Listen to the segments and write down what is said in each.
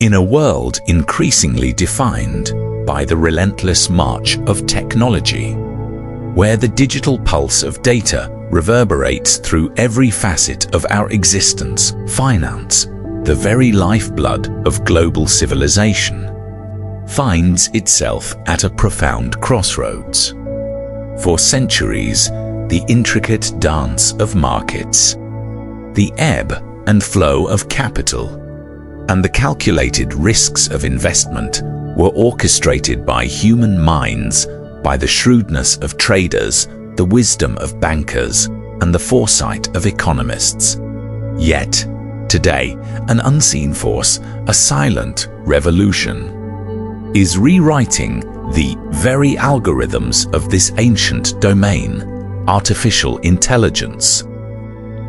In a world increasingly defined by the relentless march of technology, where the digital pulse of data reverberates through every facet of our existence, finance, the very lifeblood of global civilization, finds itself at a profound crossroads. For centuries, the intricate dance of markets, the ebb and flow of capital, and the calculated risks of investment were orchestrated by human minds, by the shrewdness of traders, the wisdom of bankers, and the foresight of economists. Yet, today, an unseen force, a silent revolution, is rewriting the very algorithms of this ancient domain, artificial intelligence.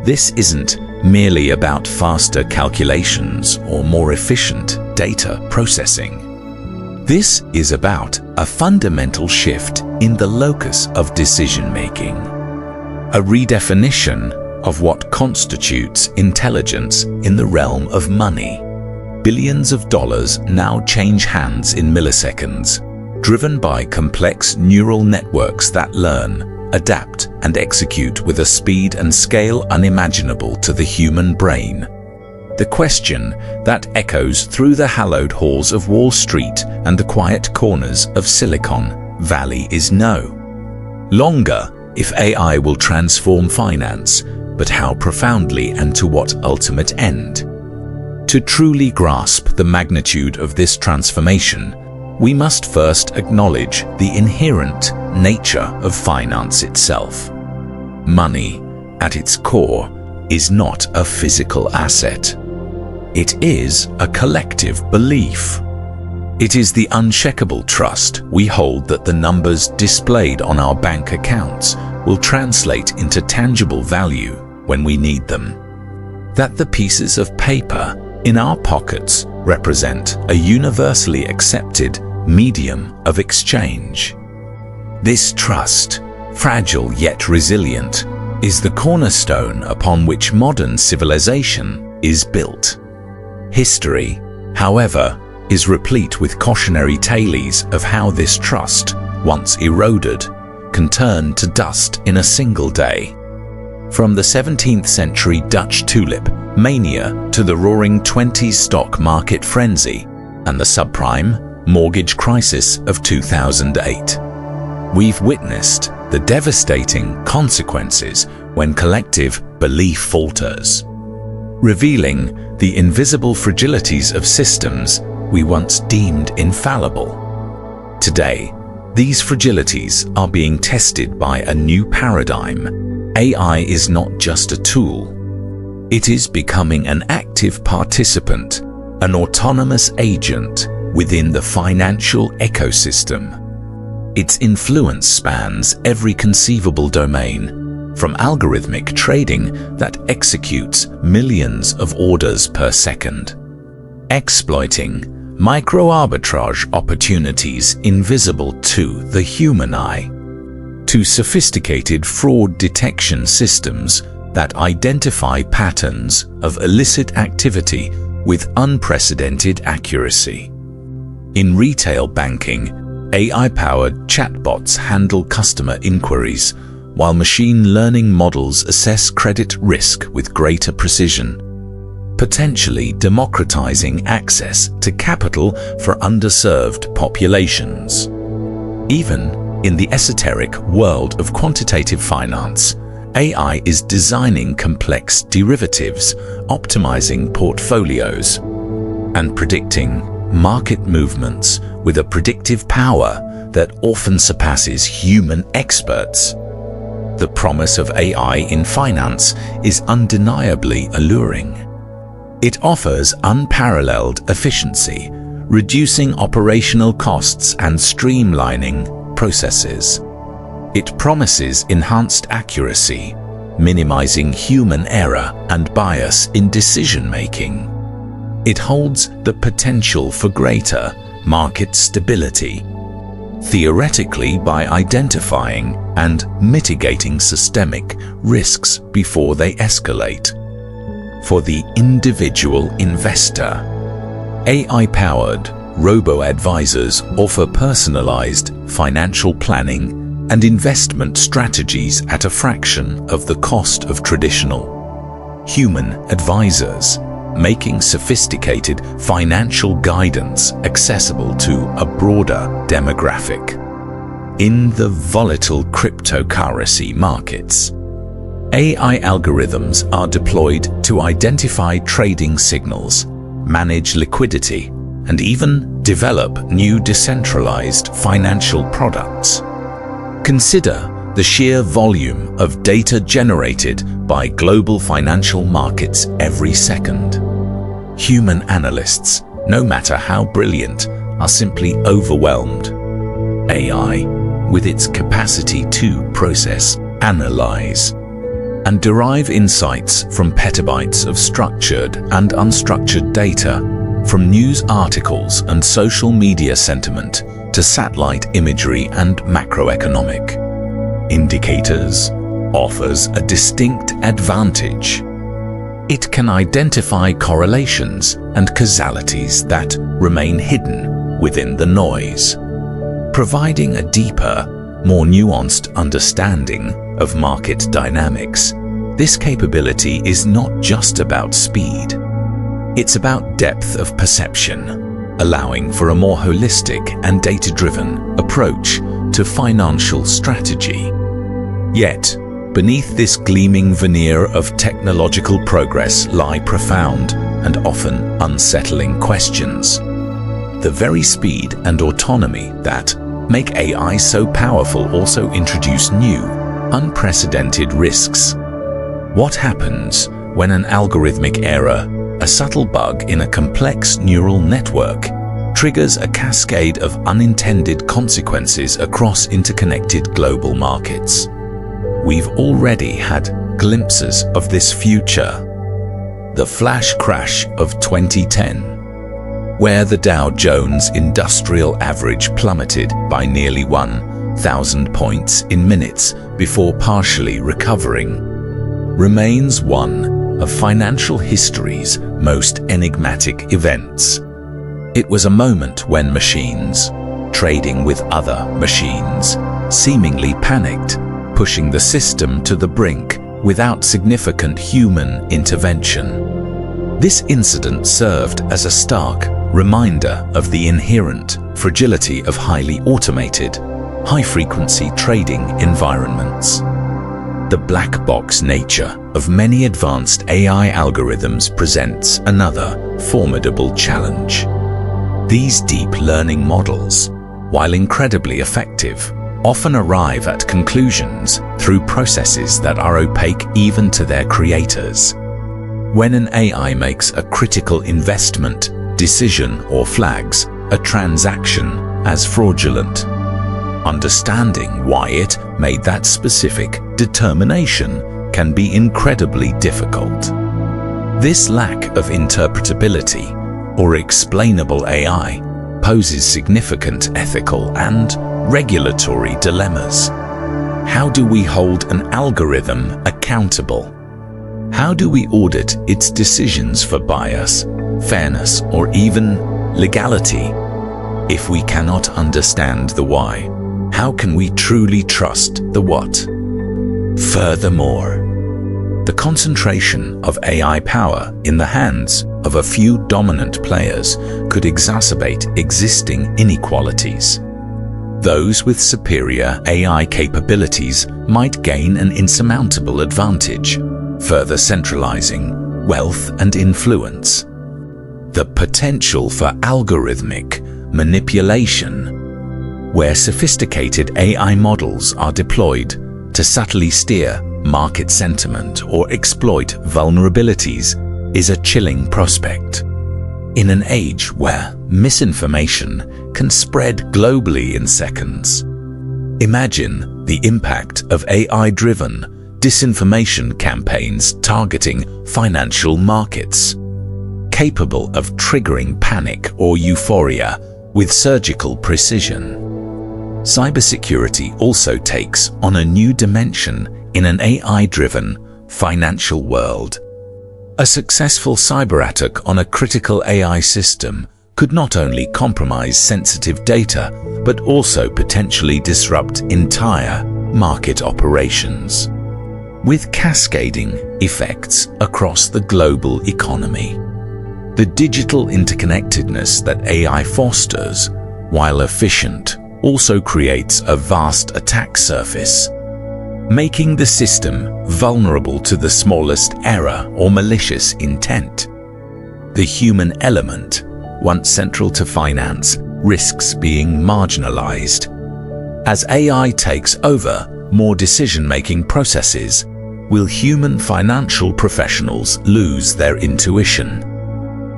This isn't merely about faster calculations or more efficient data processing. This is about a fundamental shift in the locus of decision-making, a redefinition of what constitutes intelligence in the realm of money. Billions of dollars now change hands in milliseconds, driven by complex neural networks that learn, adapt, and execute with a speed and scale unimaginable to the human brain. The question that echoes through the hallowed halls of Wall Street and the quiet corners of Silicon Valley is no longer if AI will transform finance, but how profoundly and to what ultimate end. To truly grasp the magnitude of this transformation, we must first acknowledge the inherent nature of finance itself. Money, at its core, is not a physical asset. It is a collective belief. It is the unshakable trust we hold that the numbers displayed on our bank accounts will translate into tangible value when we need them. That the pieces of paper in our pockets represent a universally accepted medium of exchange. This trust, fragile yet resilient, is the cornerstone upon which modern civilization is built. History, however, is replete with cautionary tales of how this trust, once eroded, can turn to dust in a single day. From the 17th century Dutch tulip mania to the roaring 20s stock market frenzy and the subprime mortgage crisis of 2008. We've witnessed the devastating consequences when collective belief falters, revealing the invisible fragilities of systems we once deemed infallible. Today, these fragilities are being tested by a new paradigm. AI is not just a tool. It is becoming an active participant, an autonomous agent within the financial ecosystem. Its influence spans every conceivable domain, from algorithmic trading that executes millions of orders per second, exploiting micro-arbitrage opportunities invisible to the human eye, to sophisticated fraud detection systems that identify patterns of illicit activity with unprecedented accuracy. In retail banking, AI-powered chatbots handle customer inquiries, while machine learning models assess credit risk with greater precision, potentially democratizing access to capital for underserved populations. Even in the esoteric world of quantitative finance, AI is designing complex derivatives, optimizing portfolios, and predicting market movements with a predictive power that often surpasses human experts. The promise of AI in finance is undeniably alluring. It offers unparalleled efficiency, reducing operational costs and streamlining processes. It promises enhanced accuracy, minimizing human error and bias in decision-making. It holds the potential for greater market stability, theoretically by identifying and mitigating systemic risks before they escalate. For the individual investor, AI-powered robo-advisors offer personalized financial planning and investment strategies at a fraction of the cost of traditional human advisors, making sophisticated financial guidance accessible to a broader demographic. In the volatile cryptocurrency markets, AI algorithms are deployed to identify trading signals, manage liquidity, and even develop new decentralized financial products. Consider the sheer volume of data generated by global financial markets every second. Human analysts, no matter how brilliant, are simply overwhelmed. AI, with its capacity to process, analyze, and derive insights from petabytes of structured and unstructured data, from news articles and social media sentiment to satellite imagery and macroeconomic indicators, offers a distinct advantage. It can identify correlations and causalities that remain hidden within the noise, providing a deeper, more nuanced understanding of market dynamics. This capability is not just about speed. It's about depth of perception, allowing for a more holistic and data-driven approach to financial strategy. Yet, beneath this gleaming veneer of technological progress lie profound and often unsettling questions. The very speed and autonomy that make AI so powerful also introduce new, unprecedented risks. What happens when an algorithmic error, a subtle bug in a complex neural network, triggers a cascade of unintended consequences across interconnected global markets? We've already had glimpses of this future. The flash crash of 2010, where the Dow Jones Industrial Average plummeted by nearly 1,000 points in minutes before partially recovering, remains one of financial history's most enigmatic events. It was a moment when machines, trading with other machines, seemingly panicked, pushing the system to the brink without significant human intervention. This incident served as a stark reminder of the inherent fragility of highly automated, high-frequency trading environments. The black box nature of many advanced AI algorithms presents another formidable challenge. These deep learning models, while incredibly effective, often arrive at conclusions through processes that are opaque even to their creators. When an AI makes a critical investment decision or flags a transaction as fraudulent, understanding why it made that specific determination can be incredibly difficult. This lack of interpretability or explainable AI poses significant ethical and regulatory dilemmas. How do we hold an algorithm accountable? How do we audit its decisions for bias, fairness, or even legality? If we cannot understand the why, how can we truly trust the what? Furthermore, the concentration of AI power in the hands of a few dominant players could exacerbate existing inequalities. Those with superior AI capabilities might gain an insurmountable advantage, further centralizing wealth and influence. The potential for algorithmic manipulation, where sophisticated AI models are deployed to subtly steer market sentiment or exploit vulnerabilities, is a chilling prospect. In an age where misinformation can spread globally in seconds, imagine the impact of AI-driven disinformation campaigns targeting financial markets, capable of triggering panic or euphoria with surgical precision. Cybersecurity also takes on a new dimension in an AI-driven financial world. A successful cyber attack on a critical AI system could not only compromise sensitive data, but also potentially disrupt entire market operations, with cascading effects across the global economy. The digital interconnectedness that AI fosters, while efficient, also creates a vast attack surface, making the system vulnerable to the smallest error or malicious intent. The human element, once central to finance, risks being marginalized. As AI takes over more decision-making processes, will human financial professionals lose their intuition,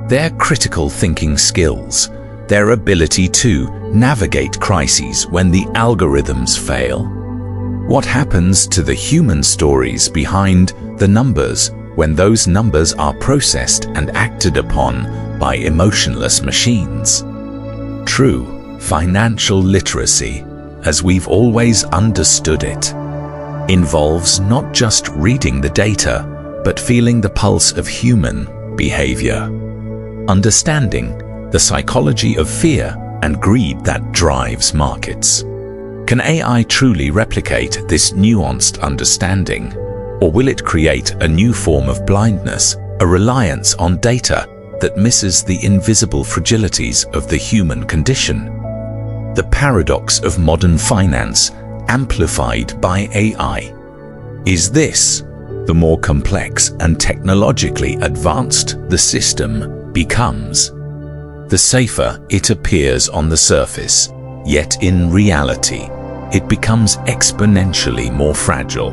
their critical thinking skills, their ability to navigate crises when the algorithms fail? What happens to the human stories behind the numbers when those numbers are processed and acted upon by emotionless machines? True financial literacy, as we've always understood it, involves not just reading the data, but feeling the pulse of human behavior, understanding the psychology of fear and greed that drives markets. Can AI truly replicate this nuanced understanding, or will it create a new form of blindness, a reliance on data that misses the invisible fragilities of the human condition? The paradox of modern finance, amplified by AI. Is this, the more complex and technologically advanced the system becomes, the safer it appears on the surface, yet in reality, it becomes exponentially more fragile.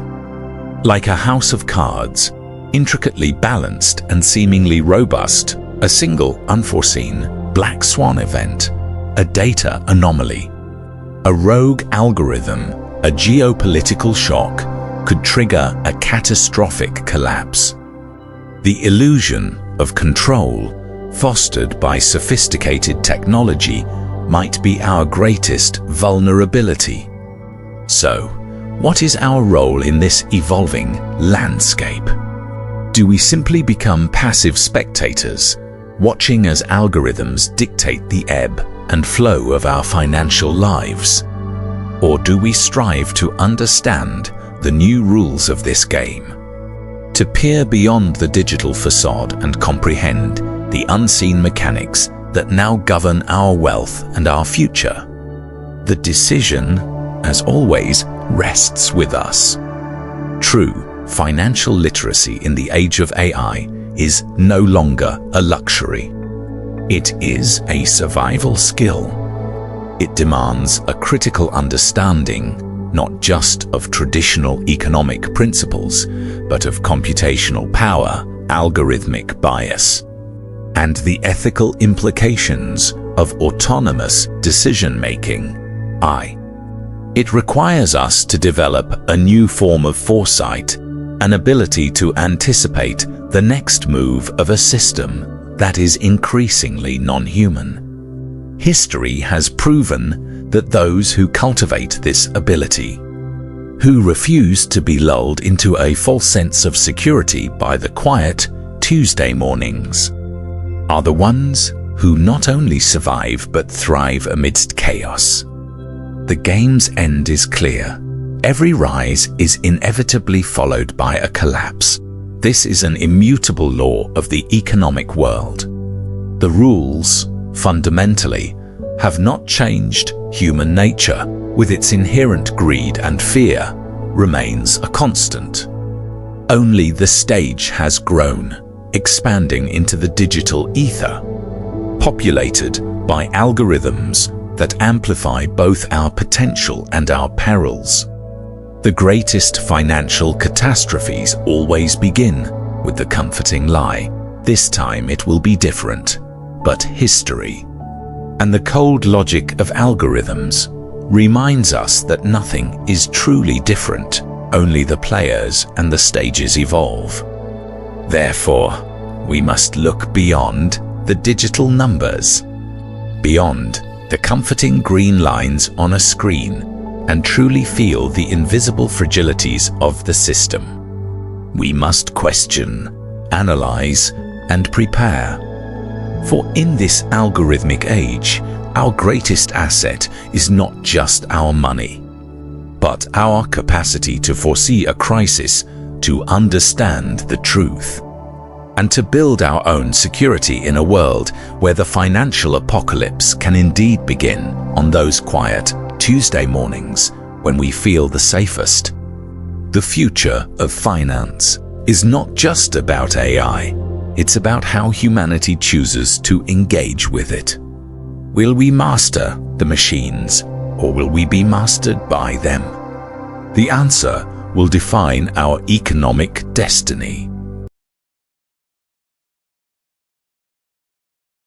Like a house of cards, intricately balanced and seemingly robust, a single unforeseen Black Swan event, a data anomaly, a rogue algorithm, a geopolitical shock could trigger a catastrophic collapse. The illusion of control, fostered by sophisticated technology, might be our greatest vulnerability. So, what is our role in this evolving landscape? Do we simply become passive spectators, watching as algorithms dictate the ebb and flow of our financial lives? Or do we strive to understand the new rules of this game, to peer beyond the digital facade and comprehend the unseen mechanics that now govern our wealth and our future? The decision, as always, rests with us. True financial literacy in the age of AI is no longer a luxury. It is a survival skill. It demands a critical understanding not just of traditional economic principles, but of computational power, algorithmic bias, and the ethical implications of autonomous decision-making. It requires us to develop a new form of foresight, an ability to anticipate the next move of a system that is increasingly non-human. History has proven that those who cultivate this ability, who refuse to be lulled into a false sense of security by the quiet Tuesday mornings, are the ones who not only survive but thrive amidst chaos. The game's end is clear. Every rise is inevitably followed by a collapse. This is an immutable law of the economic world. The rules, fundamentally, have not changed. Human nature, with its inherent greed and fear, remains a constant. Only the stage has grown, expanding into the digital ether, populated by algorithms that amplify both our potential and our perils. The greatest financial catastrophes always begin with the comforting lie, "This time it will be different." But history, and the cold logic of algorithms, reminds us that nothing is truly different, only the players and the stages evolve. Therefore, we must look beyond the digital numbers, beyond the comforting green lines on a screen, and truly feel the invisible fragilities of the system. We must question analyze, and prepare. For in this algorithmic age, our greatest asset is not just our money, but our capacity to foresee a crisis, to understand the truth, and to build our own security in a world where the financial apocalypse can indeed begin on those quiet Tuesday mornings when we feel the safest. The future of finance is not just about AI, it's about how humanity chooses to engage with it. Will we master the machines, or will we be mastered by them? The answer will define our economic destiny.